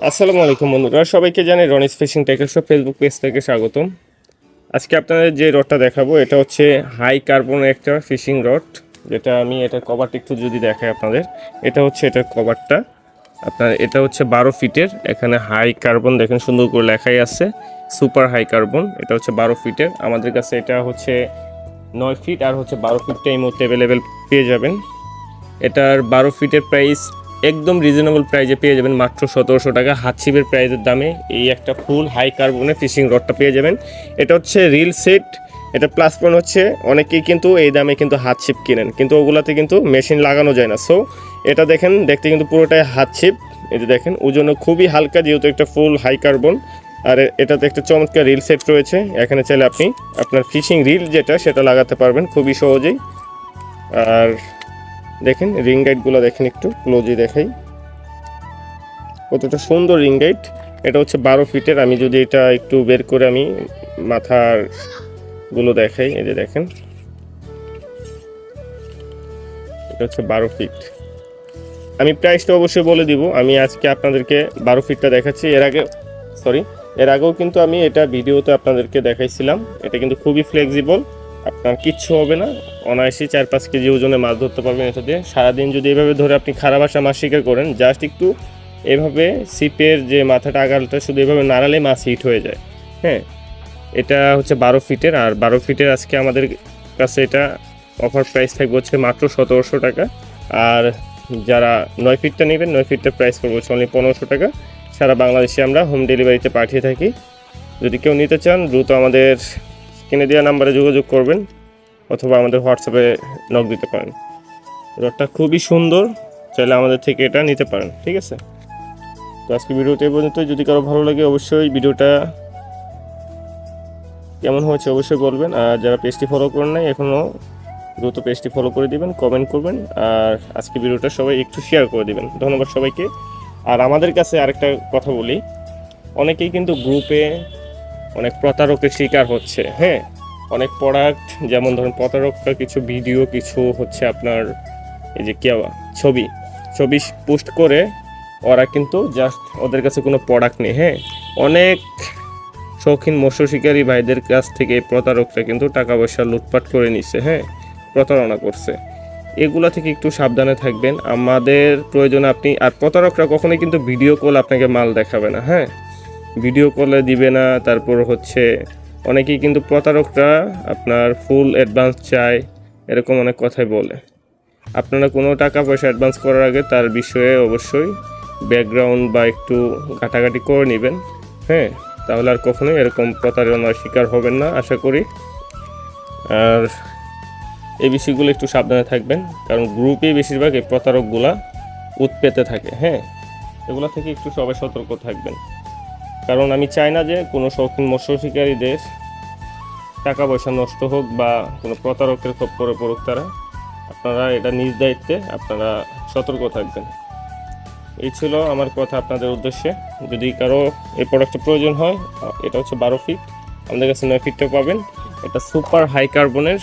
আসসালামু আলাইকুম বন্ধুরা, সবাইকে জানাই রনিস ফিশিং টেকের শপ ফেসবুক পেজ থেকে স্বাগতম। আজকে আপনাদের যে রডটা দেখাবো এটা হচ্ছে হাই কার্বনের একটা ফিশিং রড, যেটা আমি এটার কভারটা একটু যদি দেখাই আপনাদের। এটা হচ্ছে এটার কভারটা, আপনার এটা হচ্ছে 12 ফিটের। এখানে হাই কার্বন দেখেন সুন্দর করে লেখাই আছে, সুপার হাই কার্বন। এটা হচ্ছে 12 ফিটের। আমাদের কাছে এটা হচ্ছে 9 ফিট আর হচ্ছে 12 ফিটটা এই মুহূর্তে অ্যাভেলেবেল পেয়ে যাবেন। এটার 12 ফিটের প্রাইস একদম রিজনেবল প্রাইজে পেয়ে যাবেন, মাত্র 1700 টাকা। হাত ছিপের প্রাইজের দামে এই একটা ফুল হাই কার্বনের ফিশিং রডটা পেয়ে যাবেন। এটা হচ্ছে রিল সেট। এটা প্লাস পয়েন্ট হচ্ছে অনেকেই কিন্তু এই দামে কিন্তু হাত ছিপ কিনেন, কিন্তু ওগুলাতে কিন্তু মেশিন লাগানো যায় না। সো এটা দেখেন, দেখতে কিন্তু পুরোটাই হাত ছিপ। এই যে দেখেন, ওজনও খুবই হালকা, যেহেতু একটা ফুল হাই কার্বন। আর এটাতে একটা চমৎকার রিল সেট রয়েছে। এখানে চাইলে আপনি আপনার ফিশিং রিল যেটা সেটা লাগাতে পারবেন খুবই সহজেই। আর দেখেন রিং গাইডগুলো দেখেন, একটু ক্লোজে দেখাই কতটা সুন্দর রিং গাইড। এটা হচ্ছে 12 ফিটের। আমি যদি এটা একটু বের করে আমি মাথার গুলো দেখাই, এই যে দেখেন এটা হচ্ছে 12 ফিট। আমি প্রাইসটা অবশ্যই বলে দিব। আমি আজকে আপনাদেরকে 12 ফিটটা দেখাচ্ছি। এর আগেও কিন্তু আমি এটা ভিডিওতে আপনাদেরকে দেখাইছিলাম। এটা কিন্তু খুবই ফ্লেক্সিবল, আপনার কিচ্ছু হবে না। অনায়াসে 4-5 কেজি ওজনে মাছ ধরতে পারবেন এটা দিয়ে। সারাদিন যদি এভাবে ধরে আপনি খারাপ আসা মাছ শিকার করেন, জাস্ট একটু এভাবে সিপের যে মাথাটা আগালটা শুধু এভাবে নাড়ালে মাছ হিট হয়ে যায়। হ্যাঁ, এটা হচ্ছে 12 ফিটের। আর 12 ফিটের আজকে আমাদের কাছে এটা অফার প্রাইস থাকবে হচ্ছে মাত্র 1700 টাকা। আর যারা 9 ফিটটা নেবেন, 9 ফিটটার প্রাইস করবো হচ্ছে অনলি 1500 টাকা। সারা বাংলাদেশে আমরা হোম ডেলিভারিতে পাঠিয়ে থাকি। যদি কেউ নিতে চান দ্রুত আমাদের স্ক্রিনে দেওয়া নাম্বারে যোগাযোগ করবেন, অথবা আমাদের হোয়াটসঅ্যাপে নক দিতে পারেন। রডটা খুবই সুন্দর, চাইলে আমাদের থেকে এটা নিতে পারেন। ঠিক আছে, তো আজকে ভিডিওটা এই পর্যন্ত। যদি কারো ভালো লাগে অবশ্যই ভিডিওটা কেমন হয়েছে অবশ্যই বলবেন। আর যারা পেজটি ফলো করেন নাই এখনও দ্রুত পেজটি ফলো করে দিবেন, কমেন্ট করবেন। আর আজকে ভিডিওটা সবাই একটু শেয়ার করে দিবেন। ধন্যবাদ সবাইকে। আর আমাদের কাছে আরেকটা কথা বলি, অনেকেই কিন্তু গ্রুপে অনেক প্রতারকের শিকার হচ্ছে। হ্যাঁ, অনেক প্রোডাক্ট, যেমন ধরুন প্রতারকটা কিছু ভিডিও, কিছু হচ্ছে আপনার এই যে ছবি ছবি পোস্ট করে, ওরা কিন্তু জাস্ট ওদের কাছে কোনো প্রোডাক্ট নেই। হ্যাঁ, অনেক শৌখিন মৎস্য শিকারী ভাইদের কাছ থেকে এই প্রতারকরা কিন্তু টাকা পয়সা লুটপাট করে নিচ্ছে। হ্যাঁ, প্রতারণা করছে। এগুলা থেকে একটু সাবধানে থাকবেন। আমাদের প্রয়োজনে আপনি, আর প্রতারকরা কখনোই কিন্তু ভিডিও কল আপনাকে মাল দেখাবে না। হ্যাঁ, ভিডিও কলে দিবে না। তারপর হচ্ছে অনেকেই কিন্তু প্রতারকরা আপনার ফুল অ্যাডভান্স চায়, এরকম অনেক কথাই বলে। আপনারা কোনো টাকা পয়সা অ্যাডভান্স করার আগে তার বিষয়ে অবশ্যই ব্যাকগ্রাউন্ড বা একটু ঘাটাঘাটি করে নেবেন। হ্যাঁ, তাহলে আর কখনোই এরকম প্রতারণার শিকার হবেন না আশা করি। আর এই বিষয়গুলো একটু সাবধানে থাকবেন, কারণ গ্রুপে বেশিরভাগ এই প্রতারকগুলা উৎপেতে থাকে। হ্যাঁ, এগুলো থেকে একটু সবাই সতর্ক থাকবেন, কারণ আমি চাই না যে কোনো শৌখিন মৎস্য শিকারীদের টাকা পয়সা নষ্ট হোক বা কোনো প্রতারকের খপ্পরে পড়ুক তারা। আপনারা এটা নিজ দায়িত্বে আপনারা সতর্ক থাকবেন। এই ছিল আমার কথা আপনাদের উদ্দেশ্যে। যদি কারো এই প্রোডাক্টের প্রয়োজন হয়, এটা হচ্ছে 12 ফিট, আমাদের কাছে 9 ফিটটা পাবেন। এটা সুপার হাই কার্বনের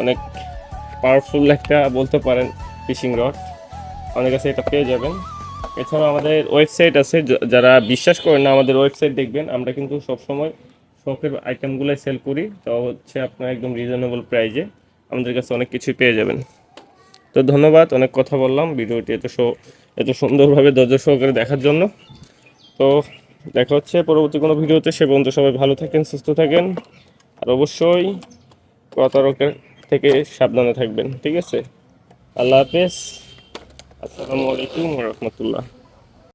অনেক পাওয়ারফুল একটা বলতে পারেন ফিশিং রড, আমাদের কাছে এটা পেয়ে যাবেন। এছাড়াও আমাদের ওয়েবসাইট আছে, যারা বিশ্বাস করেন না আমাদের ওয়েবসাইট দেখবেন। আমরা কিন্তু সবসময় শখের আইটেমগুলোই সেল করি, তো হচ্ছে আপনার একদম রিজনেবল প্রাইজে আমাদের কাছে অনেক কিছুই পেয়ে যাবেন। তো ধন্যবাদ, অনেক কথা বললাম। ভিডিওটি এত সুন্দরভাবে ধৈর্য সহকারে দেখার জন্য। তো দেখা হচ্ছে পরবর্তী কোনো ভিডিওতে। সে পর্যন্ত সবাই ভালো থাকেন, সুস্থ থাকেন, আর অবশ্যই প্রতারকের থেকে সাবধানে থাকবেন। ঠিক আছে, আল্লাহ হাফেজ। আসসালামু আলাইকুম ওয়া রাহমাতুল্লাহ।